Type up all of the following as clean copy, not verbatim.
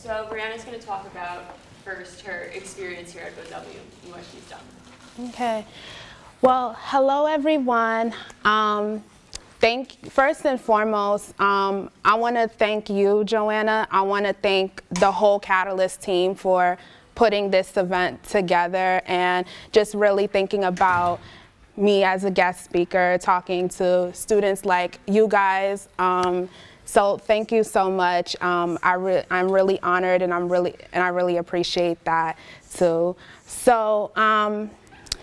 So Brianna's going to talk about first her experience here at OW and what she's done. Okay. Well, hello everyone. First and foremost, I want to thank you, Joanna. I want to thank the whole Catalyst team for putting this event together and just really thinking about me as a guest speaker, talking to students like you guys. So thank you so much. I'm really honored, and I really appreciate that too. So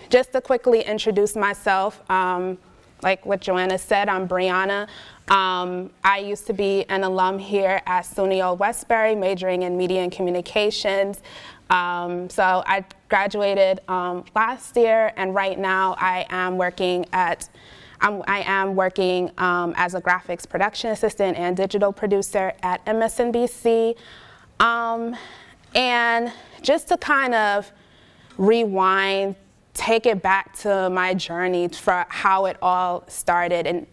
just to quickly introduce myself, like what Joanna said, I'm Brianna. I used to be an alum here at SUNY Westbury, majoring in media and communications. So I graduated last year, and right now I am working as a graphics production assistant and digital producer at MSNBC. And just to kind of rewind, take it back to my journey for how it all started and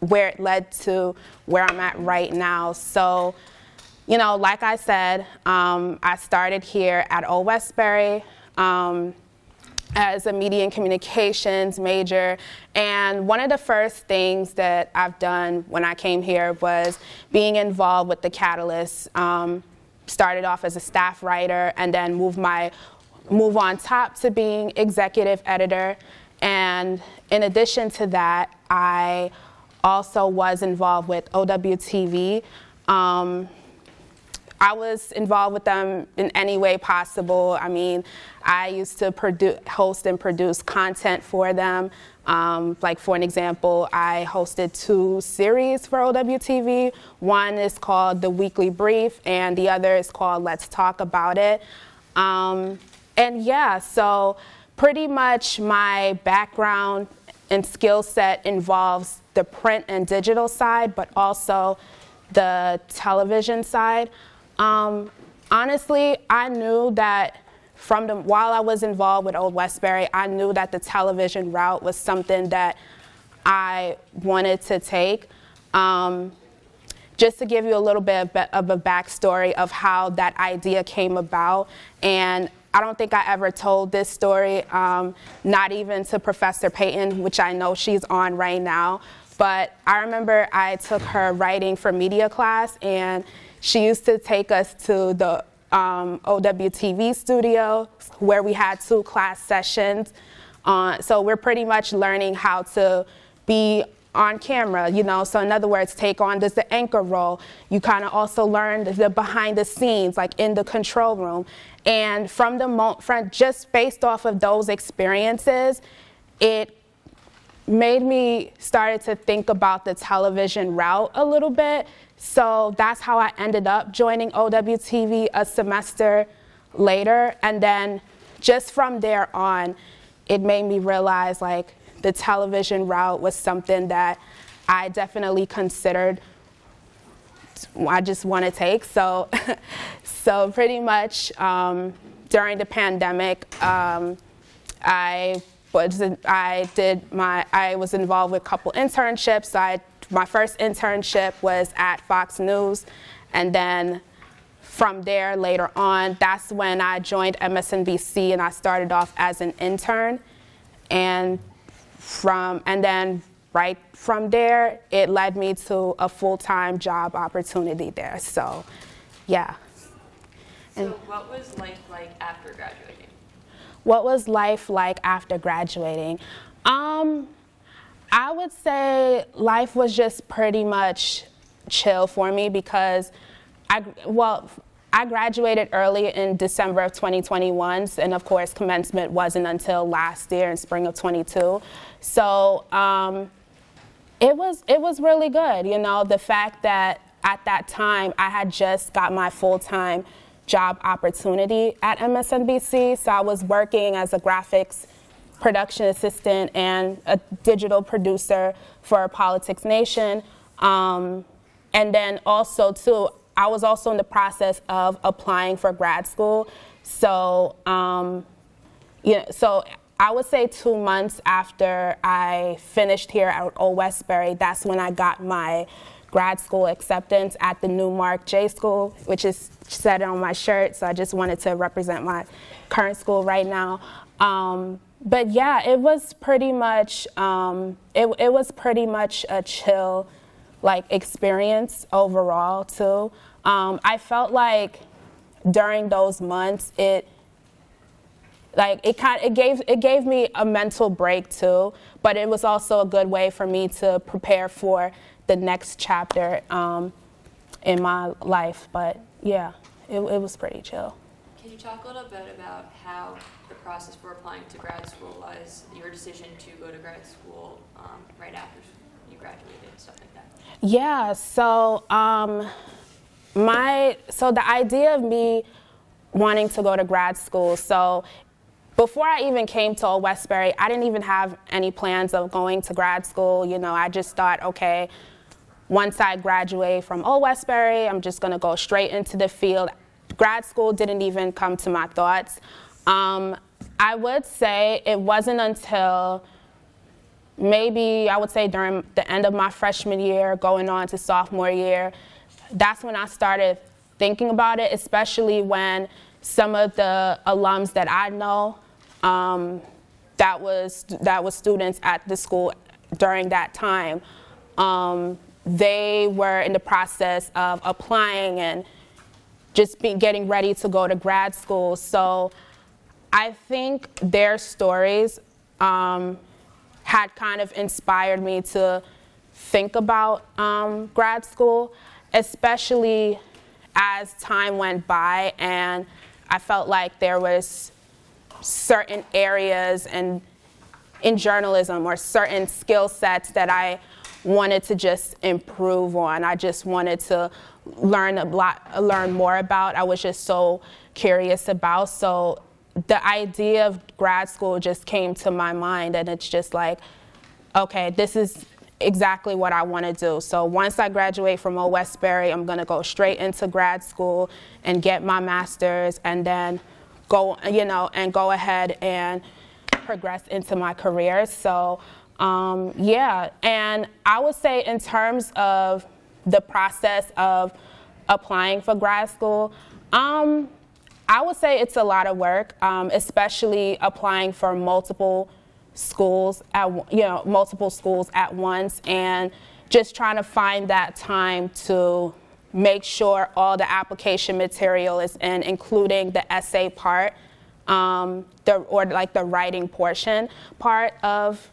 where it led to where I'm at right now. So, you know, like I said, I started here at Westbury as a media and communications major. And one of the first things that I've done when I came here was being involved with the Catalyst. Started off as a staff writer and then move on top to being executive editor. And in addition to that, I also was involved with OWTV. I was involved with them in any way possible. I mean, I used to host and produce content for them. Like for an example, I hosted 2 series for OWTV. One is called The Weekly Brief, and the other is called Let's Talk About It. And yeah, so pretty much my background and skill set involves the print and digital side, but also the television side. Honestly, I knew that while I was involved with Old Westbury, I knew that the television route was something that I wanted to take. Just to give you a little bit of a backstory of how that idea came about, and I don't think I ever told this story, not even to Professor Payton, which I know she's on right now, but I remember I took her writing for media class, and she used to take us to the OWTV studio where we had 2 class sessions. So we're pretty much learning how to be on camera, you know, so in other words, take on the anchor role. You kind of also learn the behind the scenes, like in the control room. And from just based off of those experiences, it made me started to think about the television route a little bit. So that's how I ended up joining OWTV a semester later. And then just from there on, it made me realize like the television route was something that I definitely considered I just want to take. So, so pretty much during the pandemic, I was involved with a couple internships. My first internship was at Fox News, and then from there later on, that's when I joined MSNBC, and I started off as an intern, and then right from there, it led me to a full-time job opportunity there. So, yeah. So what was life like after graduating? What was life like after graduating? I would say life was just pretty much chill for me because I graduated early in December of 2021, and of course commencement wasn't until last year in spring of 22. So it was really good, you know, the fact that at that time I had just got my full-time job opportunity at MSNBC. So I was working as a graphics production assistant and a digital producer for Politics Nation. And then also too, I was also in the process of applying for grad school. So, so I would say 2 months after I finished here at Westbury, that's when I got my grad school acceptance at the Newmark J School, which is said on my shirt, so I just wanted to represent my current school right now. But yeah, it was pretty much it was pretty much a chill experience overall too. I felt like during those months it gave me a mental break too, but it was also a good way for me to prepare for the next chapter in my life. But yeah, it was pretty chill. Can you talk a little bit about how the process for applying to grad school was, your decision to go to grad school right after you graduated and stuff like that? Yeah, so the idea of me wanting to go to grad school, so before I even came to Westbury, I didn't even have any plans of going to grad school. You know, I just thought, okay, once I graduate from Westbury, I'm just gonna go straight into the field. Grad school didn't even come to my thoughts. I would say it wasn't until maybe, I would say during the end of my freshman year, going on to sophomore year, that's when I started thinking about it, especially when some of the alums that I know that was students at the school during that time, they were in the process of applying and just getting ready to go to grad school. So I think their stories had kind of inspired me to think about grad school, especially as time went by and I felt like there was certain areas and in journalism or certain skill sets that I wanted to just improve on. I just wanted to learn more about. I was just so curious about. So the idea of grad school just came to my mind, and it's just like, okay, this is exactly what I want to do. So once I graduate from Westbury, I'm going to go straight into grad school and get my master's, and then go ahead and progress into my career. So yeah, and I would say in terms of the process of applying for grad school, I would say it's a lot of work, especially applying for multiple schools at once, and just trying to find that time to make sure all the application material is in, including the essay part, the writing portion part of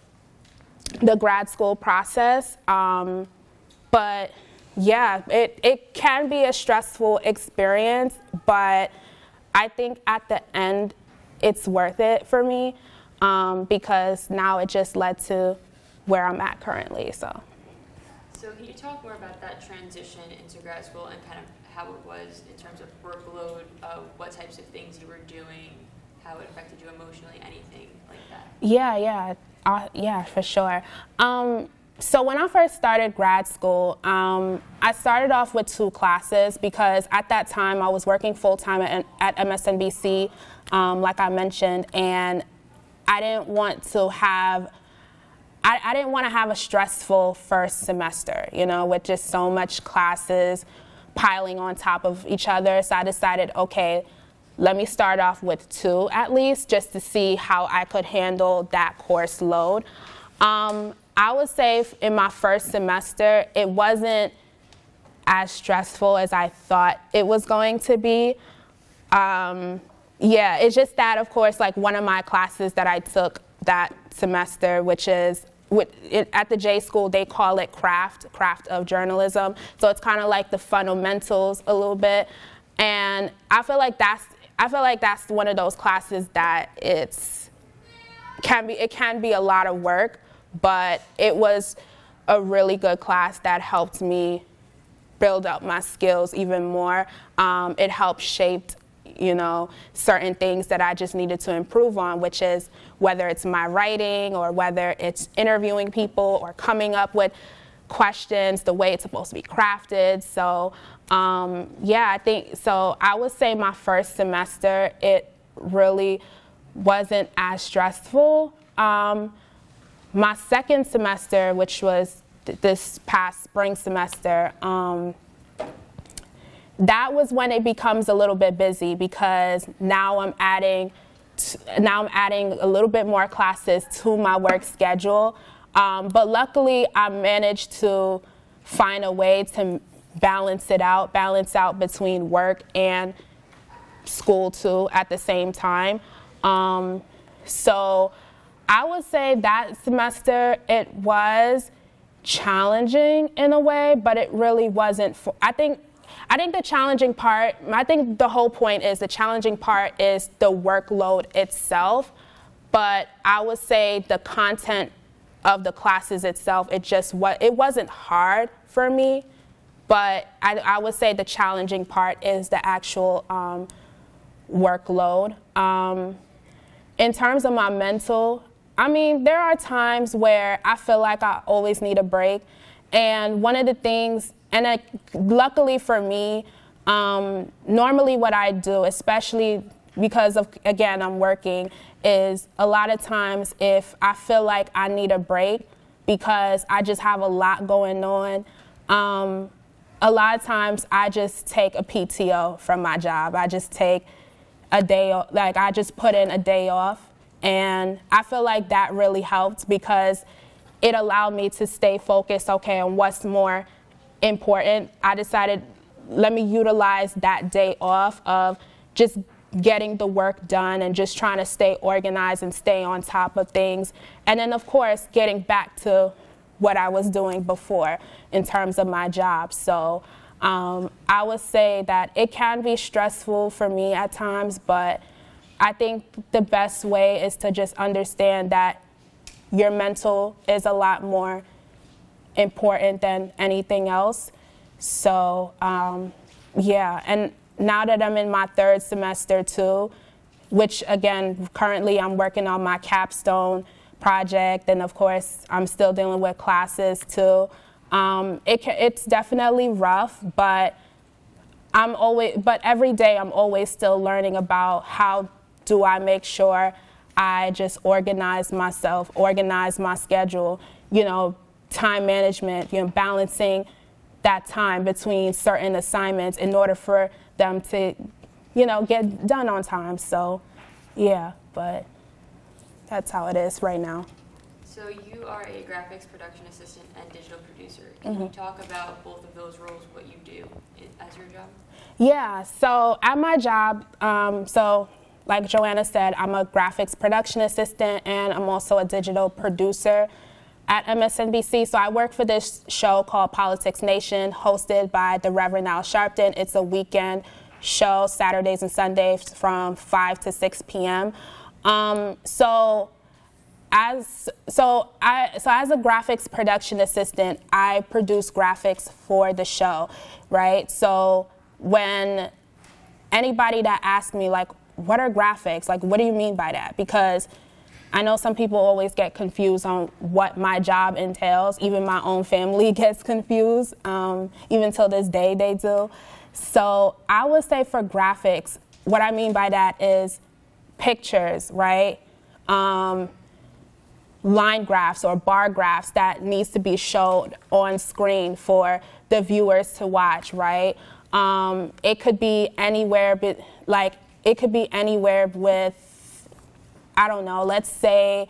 the grad school process. But yeah, it can be a stressful experience, but I think at the end it's worth it for me, because now it just led to where I'm at currently. So can you talk more about that transition into grad school and kind of how it was in terms of workload, what types of things you were doing, how it affected you emotionally, anything like that? Yeah, for sure. So when I first started grad school, I started off with 2 classes because at that time I was working full-time at MSNBC, like I mentioned, and I didn't want to have a stressful first semester, with just so much classes piling on top of each other. So I decided, okay, let me start off with 2 at least, just to see how I could handle that course load. I would say in my first semester, it wasn't as stressful as I thought it was going to be. Yeah, it's just that, of course, one of my classes that I took that semester, which is at the J School, they call it craft of journalism. So it's kind of like the fundamentals a little bit. And I feel like that's one of those classes that it can be a lot of work, but it was a really good class that helped me build up my skills even more. It helped shape certain things that I just needed to improve on, which is whether it's my writing or whether it's interviewing people or coming up with questions the way it's supposed to be crafted. So yeah, I think so. I would say my first semester, it really wasn't as stressful. My second semester, which was this past spring semester, that was when it becomes a little bit busy because now I'm adding a little bit more classes to my work schedule. But luckily, I managed to find a way to balance out between work and school too at the same time. So I would say that semester it was challenging in a way, but it really wasn't. I think the challenging part, I think the whole point is the challenging part is the workload itself, but I would say the content of the classes itself, it wasn't hard for me, but I would say the challenging part is the actual workload. In terms of my mental, I mean, there are times where I feel like I always need a break, and one of the things, luckily for me, normally what I do, especially because of, again, I'm working, is a lot of times if I feel like I need a break because I just have a lot going on, a lot of times I just take a PTO from my job. I just take a day, I just put in a day off. And I feel like that really helped because it allowed me to stay focused, on what's more important. I decided, let me utilize that day off of just getting the work done and just trying to stay organized and stay on top of things. And then, of course, getting back to what I was doing before in terms of my job. So I would say that it can be stressful for me at times, but I think the best way is to just understand that your mental is a lot more important than anything else. So, yeah, and now that I'm in my third semester too, which again, currently I'm working on my capstone project, and of course I'm still dealing with classes too. It's definitely rough, but every day I'm always still learning about how do I make sure I just organize myself, organize my schedule, time management, balancing that time between certain assignments in order for them to, get done on time. So, yeah, but that's how it is right now. So you are a graphics production assistant and digital producer. Can you talk about both of those roles, what you do as your job? Yeah, so at my job, like Joanna said, I'm a graphics production assistant and I'm also a digital producer at MSNBC. So I work for this show called Politics Nation, hosted by the Reverend Al Sharpton. It's a weekend show, Saturdays and Sundays from 5 to 6 p.m. So as a graphics production assistant, I produce graphics for the show, right? So when anybody that asks me, what are graphics? What do you mean by that? Because I know some people always get confused on what my job entails. Even my own family gets confused. Even till this day, they do. So I would say for graphics, what I mean by that is pictures, right? Line graphs or bar graphs that needs to be showed on screen for the viewers to watch, right? It could be anywhere, it could be anywhere with, I don't know, let's say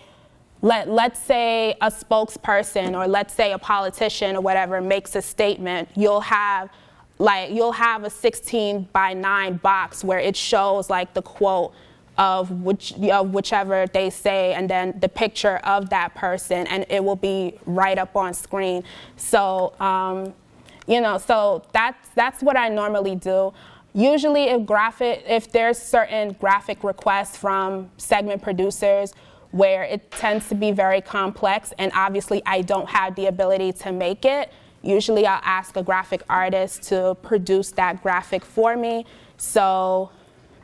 a spokesperson or let's say a politician or whatever makes a statement. You'll have a 16 by 9 box where it shows the quote of whichever they say, and then the picture of that person, and it will be right up on screen. So, so that's what I normally do. Usually if there's certain graphic requests from segment producers where it tends to be very complex and obviously I don't have the ability to make it, usually I'll ask a graphic artist to produce that graphic for me, so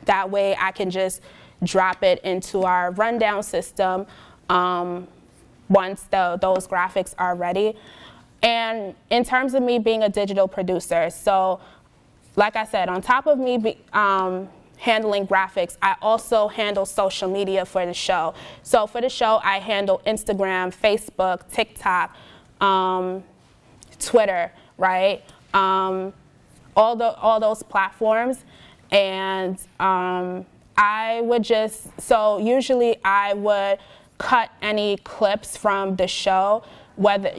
that way I can just drop it into our rundown system once those graphics are ready. And in terms of me being a digital producer, so like I said, on top of me handling graphics, I also handle social media for the show. So for the show, I handle Instagram, Facebook, TikTok, Twitter, right? All those platforms. And I would so usually I would cut any clips from the show, whether,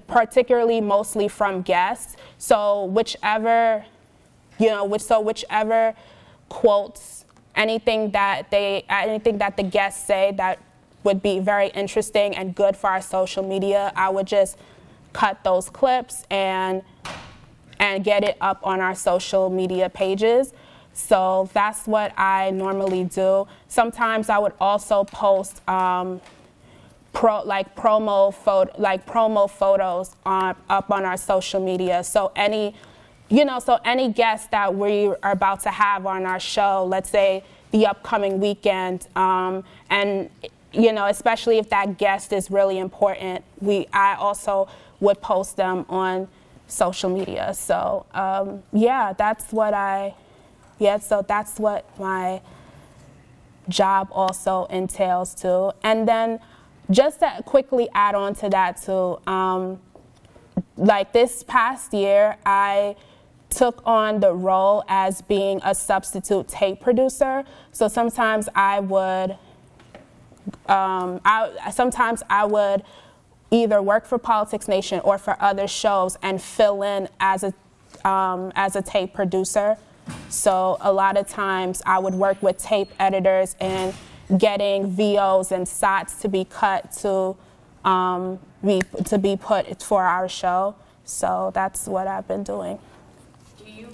particularly mostly from guests. So whichever quotes, anything that the guests say that would be very interesting and good for our social media, I would just cut those clips and get it up on our social media pages. So that's what I normally do. Sometimes I would also post promo photos up on our social media. So any guest that we are about to have on our show, let's say the upcoming weekend, and especially if that guest is really important, I also would post them on social media. So so that's what my job also entails too. And then just to quickly add on to that too, like this past year, I took on the role as being a substitute tape producer. So sometimes I would either work for Politics Nation or for other shows and fill in as a tape producer. So a lot of times I would work with tape editors and getting VOs and SOTs to be cut to be put for our show. So that's what I've been doing. Do you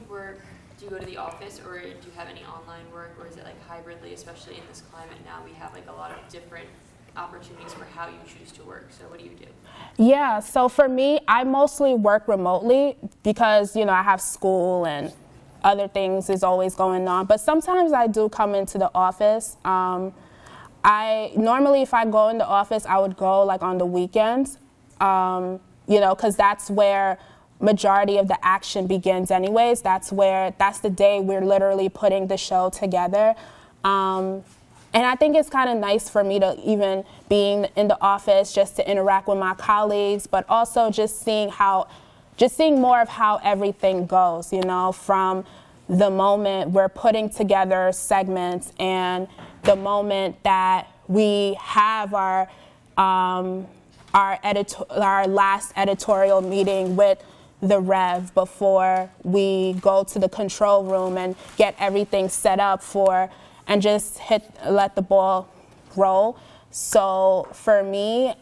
go to the office, or do you have any online work, or is it like hybridly, especially in this climate now? We have like a lot of different opportunities for how you choose to work. So what do you do? Yeah, so for me, I mostly work remotely because, I have school and other things is always going on. But sometimes I do come into the office. Normally if I go in the office, I would go like on the weekends, because that's where majority of the action begins anyways. That's the day we're literally putting the show together. And I think it's kind of nice for me to even being in the office just to interact with my colleagues, but also just seeing more of how everything goes, from the moment we're putting together segments and the moment that we have our last editorial meeting with the Rev before we go to the control room and get everything set up and just let the ball roll. So for me,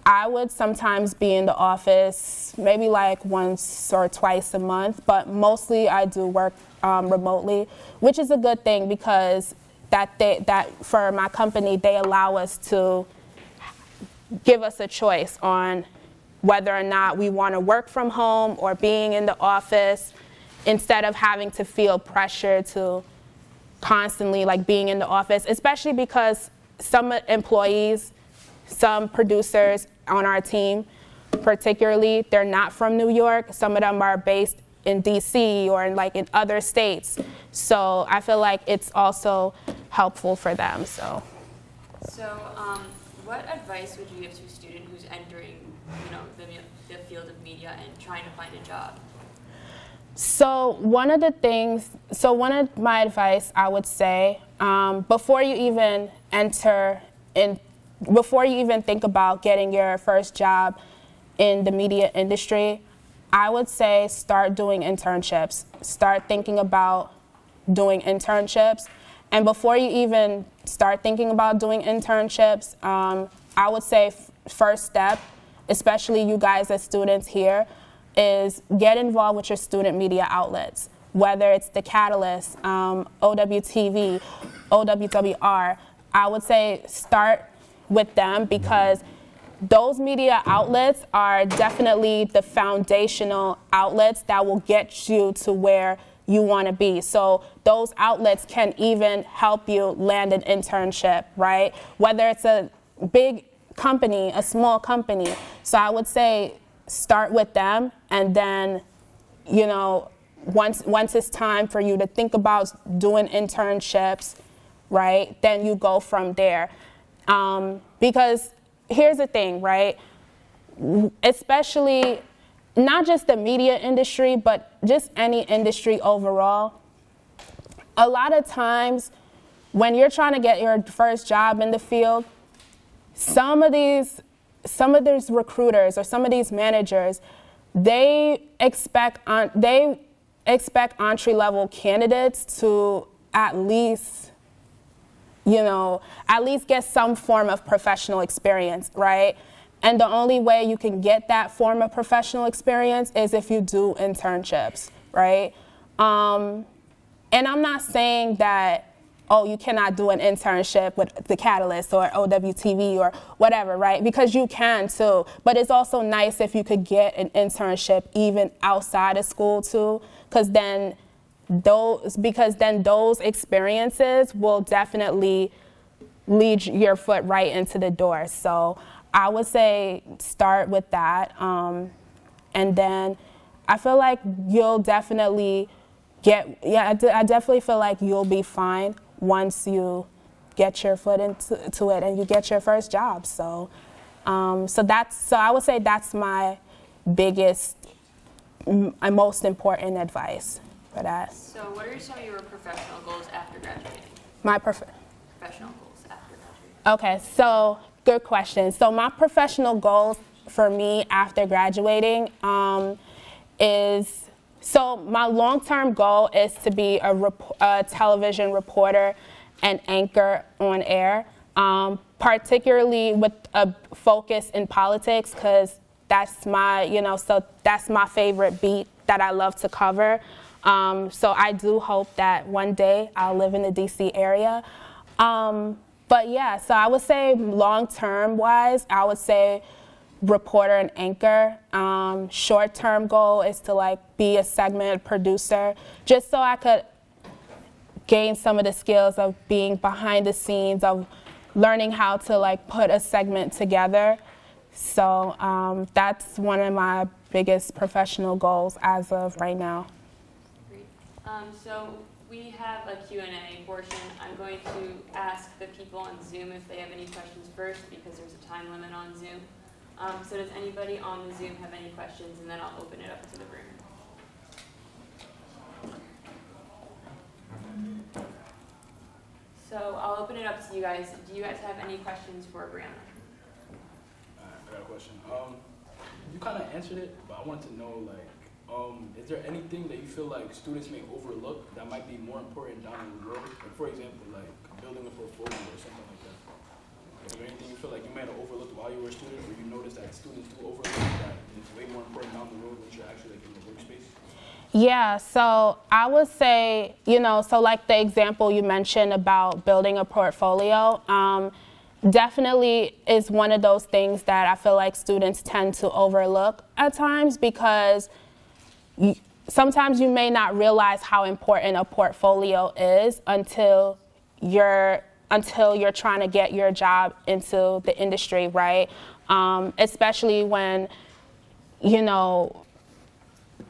I would sometimes be in the office maybe like once or twice a month, but mostly I do work remotely, which is a good thing because that for my company, they allow us to give us a choice on whether or not we want to work from home or being in the office, instead of having to feel pressure to constantly like being in the office, especially because some employees, some producers on our team particularly, they're not from New York. Some of them are based in DC or in other states. So I feel like it's also helpful for them. So what advice would you give to a student who's entering, the field of media and trying to find a job? So one of my advice I would say, before you even think about getting your first job in the media industry, I would say start doing internships. Start thinking about doing internships. And before you even start thinking about doing internships, I would say first step, especially you guys as students here, is get involved with your student media outlets, whether it's The Catalyst, OWTV, OWWR. I would say start with them because those media outlets are definitely the foundational outlets that will get you to where you want to be. So those outlets can even help you land an internship, right? Whether it's a big company, a small company. So I would say start with them and then, once it's time for you to think about doing internships, right, then you go from there. Because here's the thing, right, especially not just the media industry, but just any industry overall, a lot of times when you're trying to get your first job in the field, some of these recruiters or some of these managers, they expect entry-level candidates to at least get some form of professional experience, right? And the only way you can get that form of professional experience is if you do internships, right? And I'm not saying that, you cannot do an internship with the Catalyst or OWTV or whatever, right? Because you can too. But it's also nice if you could get an internship even outside of school too, because then those experiences will definitely lead your foot right into the door. So I would say start with that, and then I feel like you'll definitely I definitely feel like you'll be fine once you get your foot into it and you get your first job. So I would say that's my biggest and most important advice for that. So what are some of your professional goals after graduating? My professional goals after graduating. Okay, so good question. So my professional goals for me after graduating so my long-term goal is to be a television reporter and anchor on air, particularly with a focus in politics, because that's my favorite beat that I love to cover. So I do hope that one day I'll live in the DC area. But yeah, so I would say long-term wise, I would say reporter and anchor. Short-term goal is to be a segment producer, just so I could gain some of the skills of being behind the scenes, of learning how to put a segment together. So that's one of my biggest professional goals as of right now. Great. So we have a Q&A portion. I'm going to ask the people on Zoom if they have any questions first, because there's a time limit on Zoom. So does anybody on the Zoom have any questions, and then I'll open it up to the room. So I'll open it up to you guys. Do you guys have any questions for Brianna? I got a question. You kind of answered it, but I wanted to know, is there anything that you feel like students may overlook that might be more important down the road? For example, building a portfolio or something like that. Is there anything you feel like you might have overlooked while you were a student, or you noticed that students do overlook that is way more important down the road once you're actually in the workspace? Yeah, so I would say, the example you mentioned about building a portfolio, definitely is one of those things that I feel like students tend to overlook at times, because sometimes you may not realize how important a portfolio is until you're trying to get your job into the industry, right? Especially when,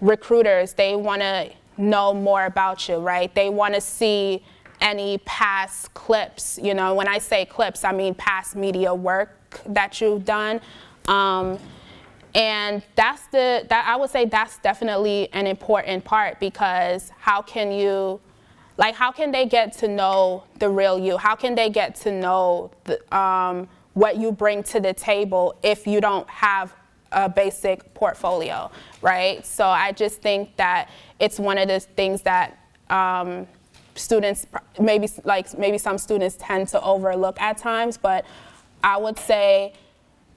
recruiters, they want to know more about you, right? They want to see any past clips. When I say clips, I mean past media work that you've done. And I would say that's definitely an important part, because how can they get to know the real you? How can they get to know what you bring to the table if you don't have a basic portfolio, right? So I just think that it's one of the things that students, maybe some students tend to overlook at times, but I would say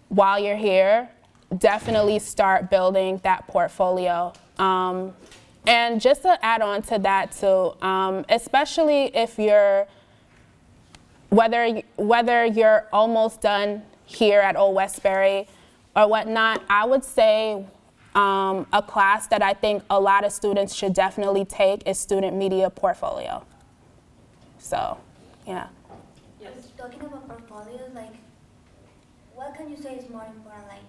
while you're here, definitely start building that portfolio. And just to add on to that too, especially if whether you're almost done here at Westbury or whatnot, I would say a class that I think a lot of students should definitely take is student media portfolio. So, yeah. Yes. Talking about portfolios, what can you say is more important,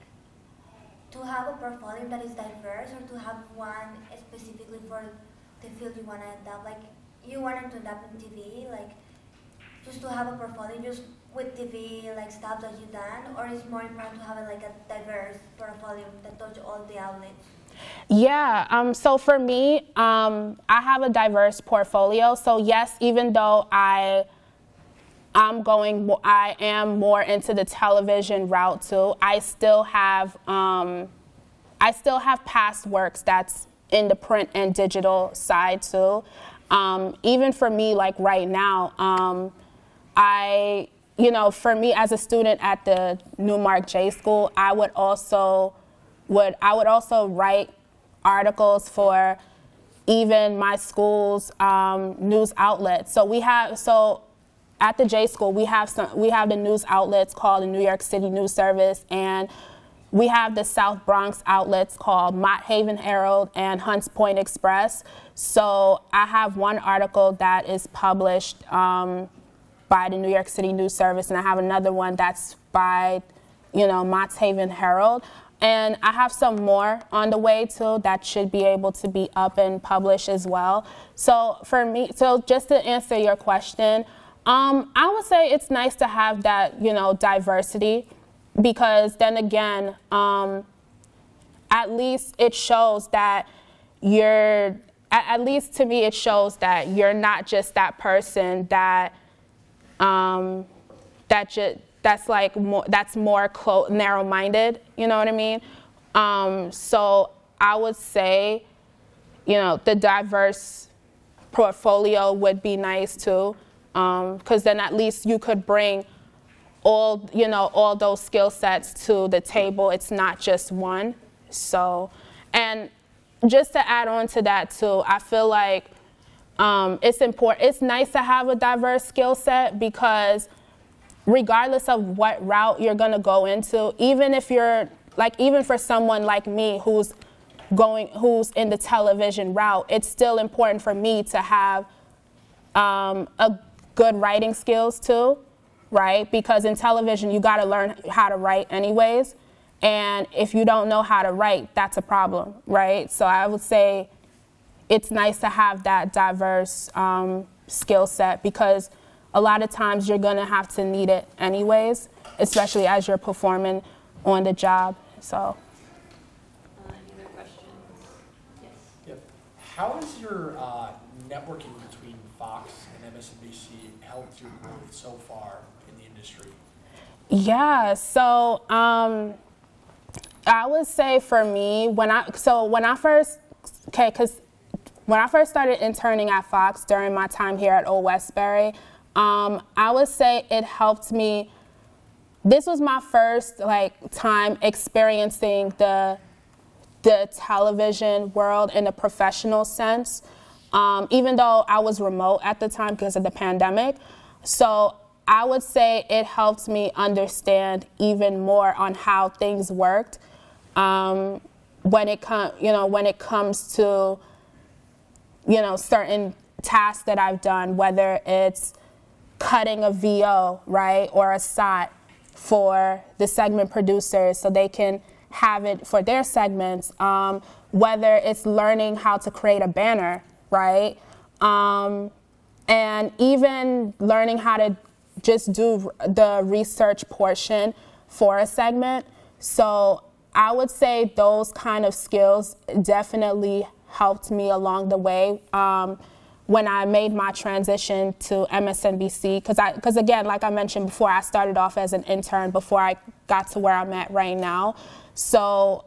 to have a portfolio that is diverse, or to have one specifically for the field you want to end up? Like, you wanted to end up in TV, like, just to have a portfolio just with TV, like, stuff that you've done, or is more important to have, like, a diverse portfolio that touch all the outlets? Yeah, so for me, I have a diverse portfolio. So yes, even though I am more into the television route too, I still have past works that's in the print and digital side too. Even for me, like right now, for me as a student at the Newmark J School, I would also write articles for even my school's news outlets. So at the J School, we have the news outlets called the New York City News Service, and we have the South Bronx outlets called Mott Haven Herald and Hunts Point Express. So I have one article that is published by the New York City News Service, and I have another one that's by, Mott Haven Herald. And I have some more on the way too that should be able to be up and published as well. So for me, just to answer your question, I would say it's nice to have that, diversity, because then again, at least it shows that at least to me, it shows that you're not just that person that's more narrow-minded, you know what I mean? So I would say, the diverse portfolio would be nice too, because then at least you could bring all those skill sets to the table. It's not just one. So, and just to add on to that too, I feel like it's important. It's nice to have a diverse skill set, because regardless of what route you're going to go into, even for someone like me who's in the television route, it's still important for me to have a good writing skills too, right? Because in television, you got to learn how to write anyways. And if you don't know how to write, that's a problem, right? So I would say it's nice to have that diverse skill set, because a lot of times you're going to have to need it anyways, especially as you're performing on the job. So. Any other questions? Yes. Yep. How has your networking between Fox and MSNBC helped your growth so far in the industry? Yeah, so I would say for me, when I first started interning at Fox during my time here at Westbury, I would say it helped me. This was my first time experiencing the television world in a professional sense, even though I was remote at the time because of the pandemic. So I would say it helped me understand even more on how things worked when it comes to certain tasks that I've done, whether it's cutting a VO, right, or a SOT for the segment producers so they can have it for their segments, whether it's learning how to create a banner, right, and even learning how to just do the research portion for a segment. So I would say those kind of skills definitely helped me along the way when I made my transition to MSNBC, because again, like I mentioned before, I started off as an intern before I got to where I'm at right now. So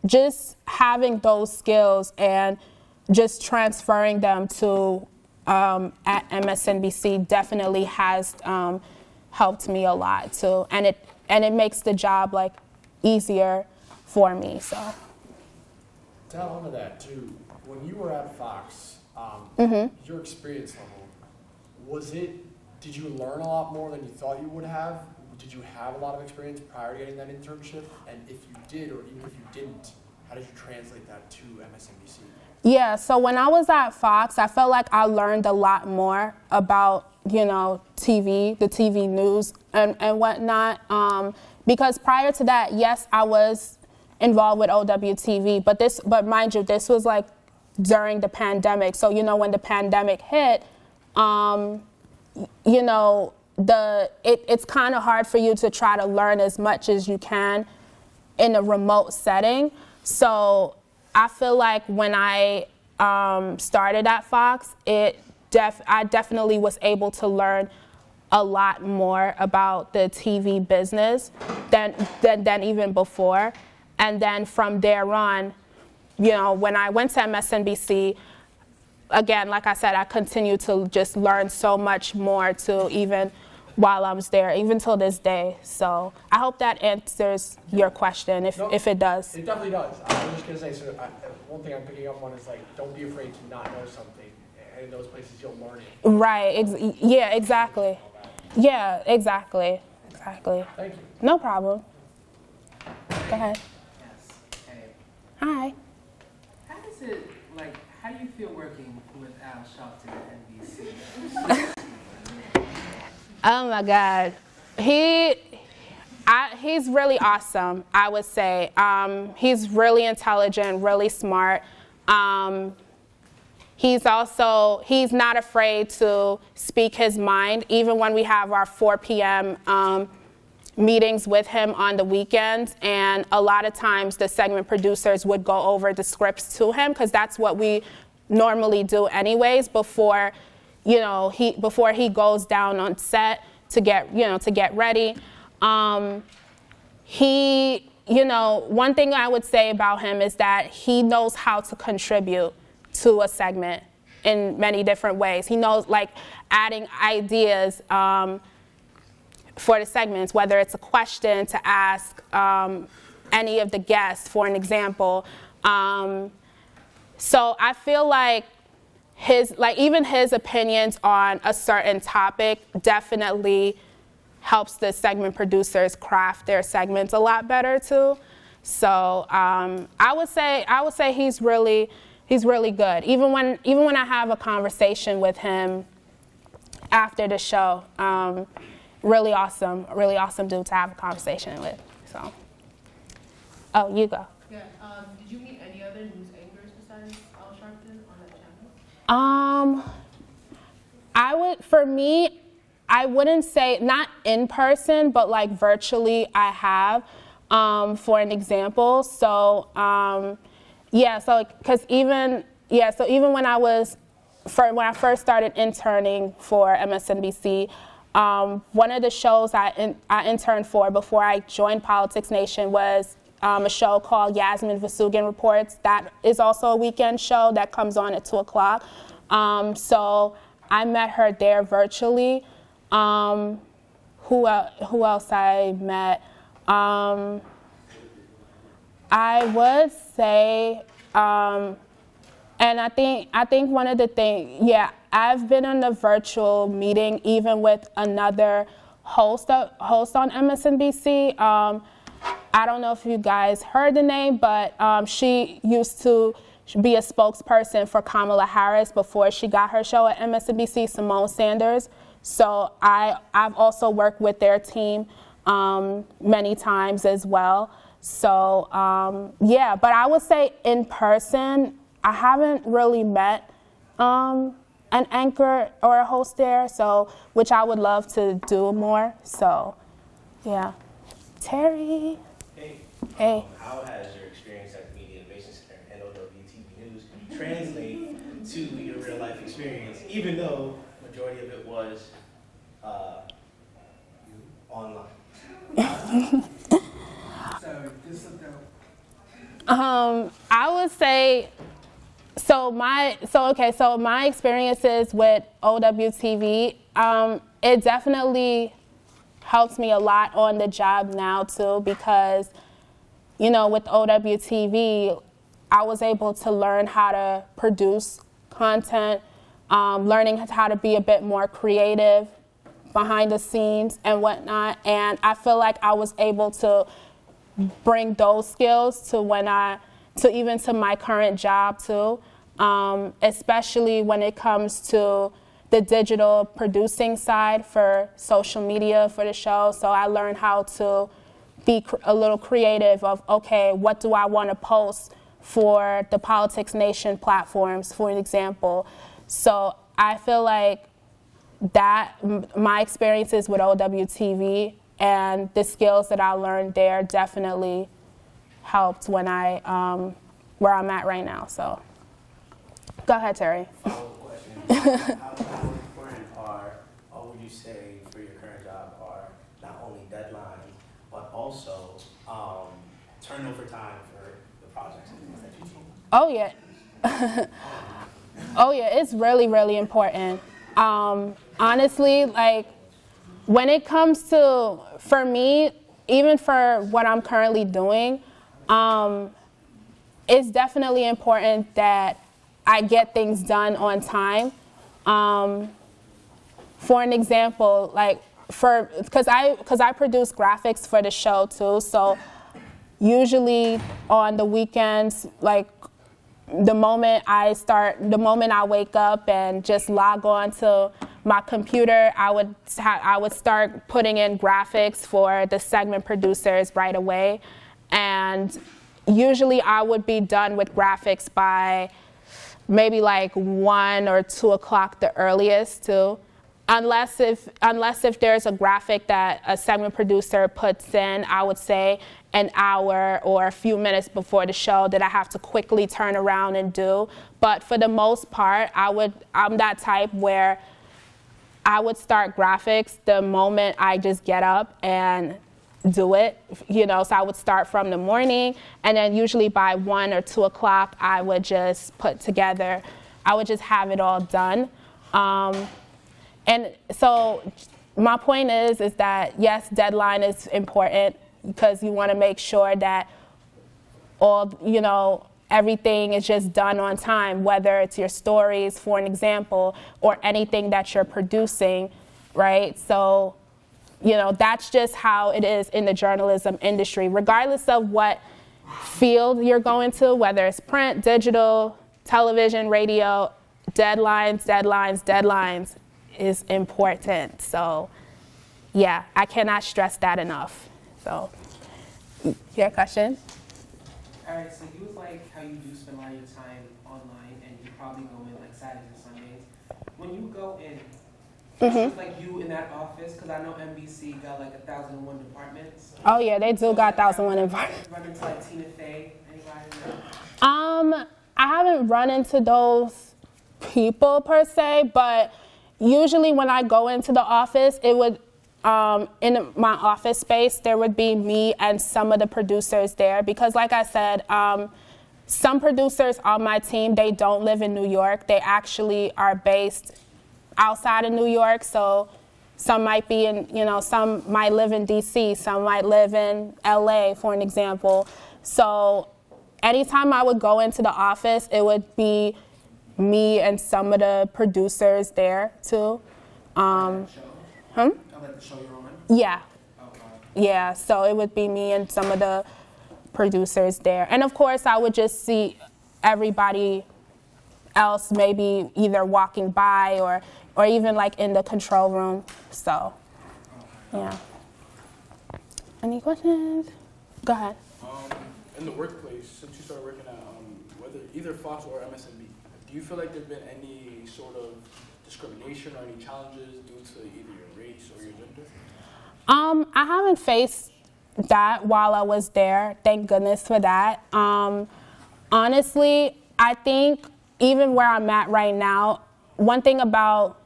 just having those skills and just transferring them to at MSNBC definitely has helped me a lot too, and it makes the job easier for me. So to add on to that too, when you were at Fox, your experience level, did you learn a lot more than you thought you would have? Did you have a lot of experience prior to getting that internship? And if you did, or even if you didn't, how did you translate that to MSNBC? Yeah, so when I was at Fox, I felt like I learned a lot more about, TV, the TV news and whatnot. Because prior to that, yes, I was involved with OWTV, but mind you, this was during the pandemic. So, when the pandemic hit, it's kind of hard for you to try to learn as much as you can in a remote setting. So I feel like when I started at Fox, I definitely was able to learn a lot more about the TV business than even before. And then from there on, when I went to MSNBC, again, like I said, I continued to just learn so much more to even while I was there, even till this day. So I hope that answers your question, if it does. It definitely does. I was just going to say, one thing I'm picking up on is, don't be afraid to not know something. And in those places, you'll learn it. Right. Yeah, exactly. Yeah, exactly. Thank you. No problem. Go ahead. Yes. Hey. Hi. How do you feel working with Al Sharpton at NBC? Oh my God. He's really awesome, I would say. He's really intelligent, really smart. He's not afraid to speak his mind, even when we have our 4 p.m. Meetings with him on the weekends. And a lot of times the segment producers would go over the scripts to him, because that's what we normally do anyways before he goes down on set to get ready. One thing I would say about him is that he knows how to contribute to a segment in many different ways. He knows, adding ideas for the segments, whether it's a question to ask any of the guests, for an example. So I feel like even his opinions on a certain topic definitely helps the segment producers craft their segments a lot better too. So I would say he's really good. Even when I have a conversation with him after the show, really awesome dude to have a conversation with. So, oh, you go. Yeah. Did you meet any other news anchors besides Al Sharpton on that channel? I wouldn't say, not in person, but virtually I have, for an example. So, because even when I first started interning for MSNBC, one of the shows I interned for before I joined Politics Nation was a show called Yasmin Vasugan Reports. That is also a weekend show that comes on at 2 o'clock. So I met her there virtually. Who else I met? I would say, and I think one of the things, I've been in a virtual meeting even with another host on MSNBC. I don't know if you guys heard the name, but she used to be a spokesperson for Kamala Harris before she got her show at MSNBC, Simone Sanders. So I've also worked with their team many times as well. So but I would say in person, I haven't really met an anchor or a host there, which I would love to do more. So, yeah. Terry. Hey. How has your experience at the Media Innovation Center and OWTV News translate to your real life experience, even though majority of it was online? I would say, so my experiences with OWTV, it definitely helps me a lot on the job now too, because, with OWTV, I was able to learn how to produce content, learning how to be a bit more creative behind the scenes and whatnot. And I feel like I was able to bring those skills to even to my current job too, especially when it comes to the digital producing side for social media for the show. So I learned how to be a little creative of, okay, what do I want to post for the Politics Nation platforms, for an example. So I feel like that my experiences with OWTV and the skills that I learned there definitely helped when I where I'm at right now. So go ahead, Terry. Follow-up question. How important are, or would you say for your current job, are not only deadlines, but also turnover time for the projects and things that you do? Oh yeah. Oh yeah, it's really, really important. Honestly, like when it comes to, for me, even for what I'm currently doing, it's definitely important that I get things done on time. For an example, like because I produce graphics for the show too, so usually on the weekends, like the moment I wake up and just log on to my computer, I would start putting in graphics for the segment producers right away. And usually I would be done with graphics by maybe like 1 or 2 o'clock the earliest too. Unless if there's a graphic that a segment producer puts in, I would say an hour or a few minutes before the show that I have to quickly turn around and do. But for the most part, I'm that type where I would start graphics the moment I just get up and do it, so I would start from the morning, and then usually by 1 or 2 o'clock, I would just have it all done. And so my point is that yes, deadline is important because you want to make sure that everything is just done on time, whether it's your stories, for an example, or anything that you're producing, right? So, that's just how it is in the journalism industry, regardless of what field you're going to, whether it's print, digital, television, radio, deadlines is important. So, yeah, I cannot stress that enough. So, your question? All right, so you was like how you do spend a lot of your time online and you probably go in like Saturdays and Sundays. When you go in, it's like you in that office, because I know NBC got like 1,001 departments. Oh yeah, they do got 1,001 departments. Run into like Tina Fey, anybody? I haven't run into those people per se, but usually when I go into the office, it would, in my office space, there would be me and some of the producers there, because like I said, some producers on my team, they don't live in New York. They actually are based outside of New York, so some might be in, some might live in DC, some might live in LA, for an example. So anytime I would go into the office, it would be me and some of the producers there too. I'll let the show you're on. Yeah. Yeah, so it would be me and some of the producers there. And of course, I would just see everybody else maybe either walking by or even like in the control room. So, yeah. Any questions? Go ahead. In the workplace, since you started working at whether either Fox or MSNB, do you feel like there's been any sort of discrimination or any challenges due to either your race or your gender? I haven't faced that while I was there. Thank goodness for that. Honestly, I think even where I'm at right now, one thing about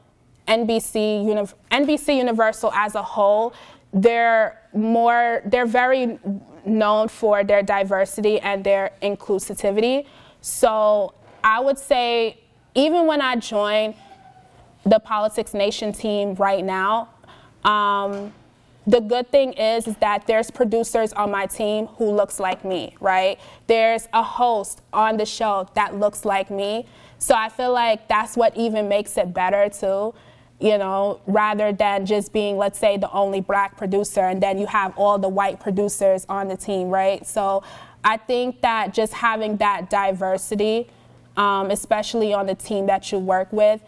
NBC Universal as a whole, they're very known for their diversity and their inclusivity. So I would say even when I joined the Politics Nation team right now, the good thing is that there's producers on my team who looks like me, right? There's a host on the show that looks like me. So I feel like that's what even makes it better too, rather than just being, let's say, the only black producer and then you have all the white producers on the team, right? So I think that just having that diversity, especially on the team that you work with,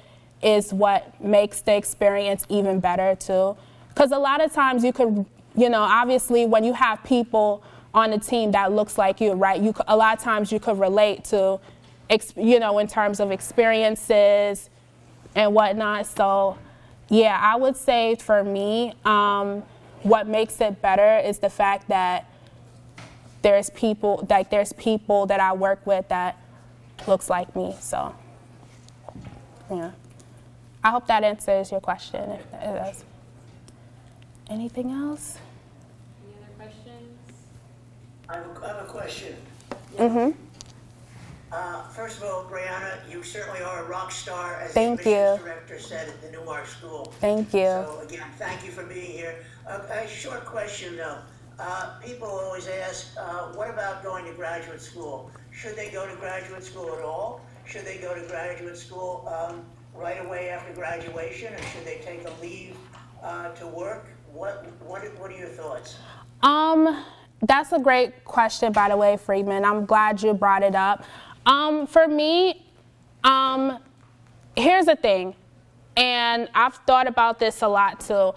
is what makes the experience even better too. Because a lot of times you could, obviously when you have people on a team that looks like you, right? A lot of times you could relate to, in terms of experiences and whatnot. So, yeah, I would say for me, what makes it better is the fact that there's people that I work with that looks like me. So, yeah. I hope that answers your question. If it does. Anything else? Any other questions? I have a question. Mm-hmm. First of all, Brianna, you certainly are a rock star, as Thank the admissions you. director said at the Newmark School. Thank you. So again, thank you for being here. A short question though. People always ask, what about going to graduate school? Should they go to graduate school at all? Should they go to graduate school right away after graduation, or should they take a leave to work? What are your thoughts? That's a great question, by the way, Freeman. I'm glad you brought it up. For me, here's the thing, and I've thought about this a lot too.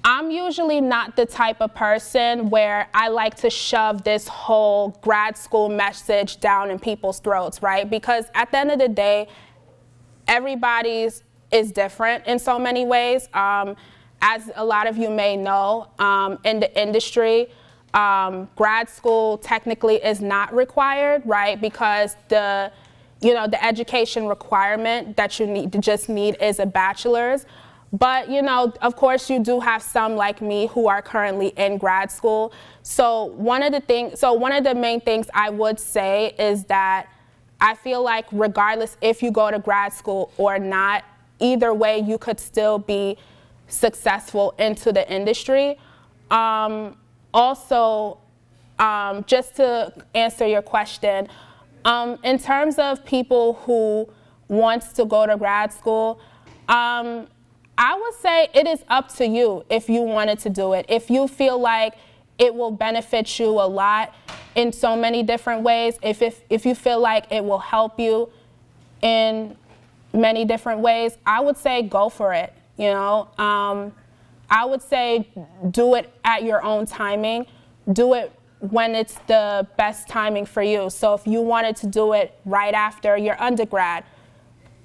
I'm usually not the type of person where I like to shove this whole grad school message down in people's throats, right? Because at the end of the day, everybody's is different in so many ways. As a lot of you may know, in the industry, grad school technically is not required, right? Because the education requirement that you need is a bachelor's. But, of course, you do have some like me who are currently in grad school. So one of the main things I would say is that I feel like regardless if you go to grad school or not, either way you could still be successful into the industry. Also, just to answer your question, in terms of people who wants to go to grad school, I would say it is up to you if you wanted to do it. If you feel like it will benefit you a lot in so many different ways, if you feel like it will help you in many different ways, I would say go for it, I would say do it at your own timing. Do it when it's the best timing for you. So if you wanted to do it right after your undergrad,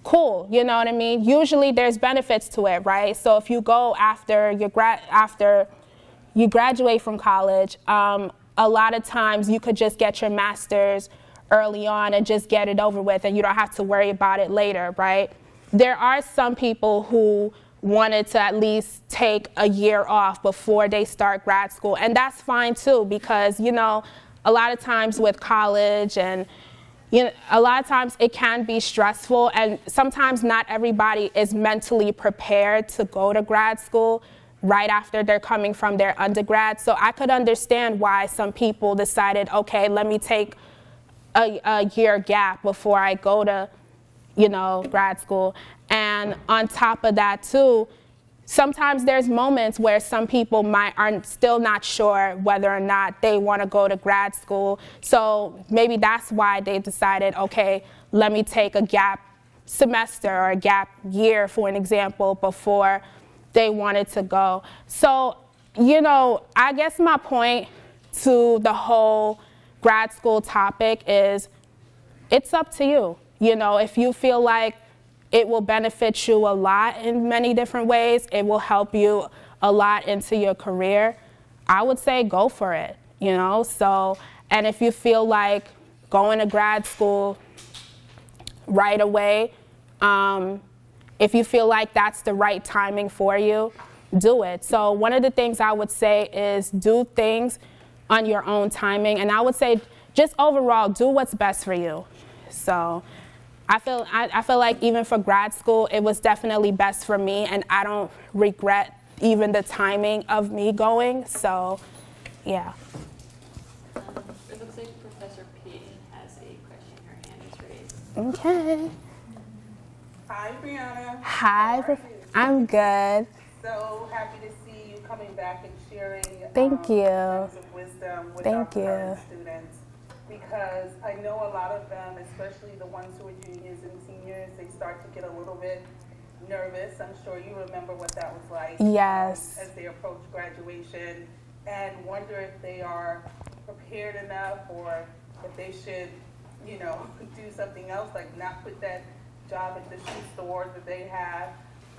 cool, you know what I mean? Usually there's benefits to it, right? So if you go after you graduate from college, a lot of times you could just get your master's early on and just get it over with, and you don't have to worry about it later, right? There are some people who wanted to at least take a year off before they start grad school, and that's fine too, because a lot of times with college and a lot of times it can be stressful, and sometimes not everybody is mentally prepared to go to grad school right after they're coming from their undergrad. So I could understand why some people decided, okay, let me take a year gap before I go to, grad school. And on top of that too, sometimes there's moments where some people are still not sure whether or not they want to go to grad school. So maybe that's why they decided, okay, let me take a gap semester or a gap year, for an example, before they wanted to go. So, I guess my point to the whole grad school topic is it's up to you. If you feel like it will benefit you a lot in many different ways, it will help you a lot into your career, I would say go for it, So, and if you feel like going to grad school right away, if you feel like that's the right timing for you, do it. So one of the things I would say is do things on your own timing, and I would say just overall do what's best for you. So I feel like even for grad school, it was definitely best for me, and I don't regret even the timing of me going. So, yeah. It looks like Professor Payton has a question. Her hand is raised. Okay. Hi, Brianna. Hi, I'm good. So happy to see you coming back and sharing Thank you. words of wisdom with our Thank you. current students. Because I know a lot of them, especially the ones who are juniors and seniors, they start to get a little bit nervous. I'm sure you remember what that was like. Yes. As they approach graduation, and wonder if they are prepared enough, or if they should, you know, do something else, like not put that job at the shoe store that they have.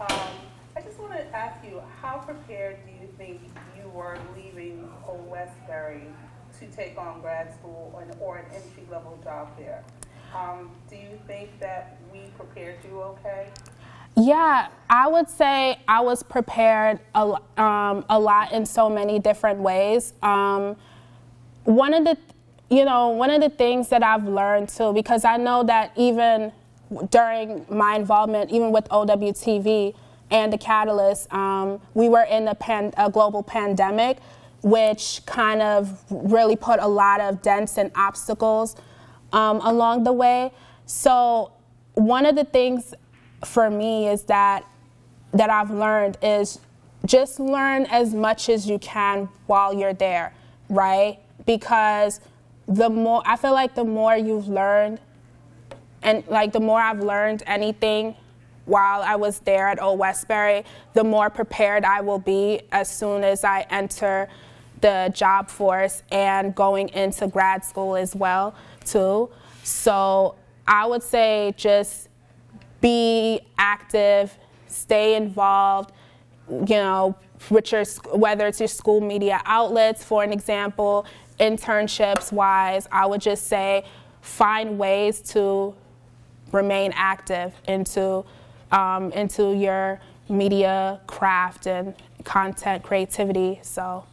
I just want to ask you, how prepared do you think you were leaving Westbury to take on grad school or an entry-level job there? Do you think that we prepared you okay? Yeah, I would say I was prepared a lot in so many different ways. One of the things that I've learned too, because I know that even during my involvement, even with OWTV and the Catalyst, we were in a global pandemic, which kind of really put a lot of dents and obstacles along the way. So one of the things for me is that I've learned is just learn as much as you can while you're there, right? Because I feel like the more you've learned, and like the more I've learned anything while I was there at Westbury, the more prepared I will be as soon as I enter the job force and going into grad school as well, too. So I would say just be active, stay involved, you know, whether it's your school media outlets, for an example, internships wise, I would just say find ways to remain active into your media craft and content creativity. So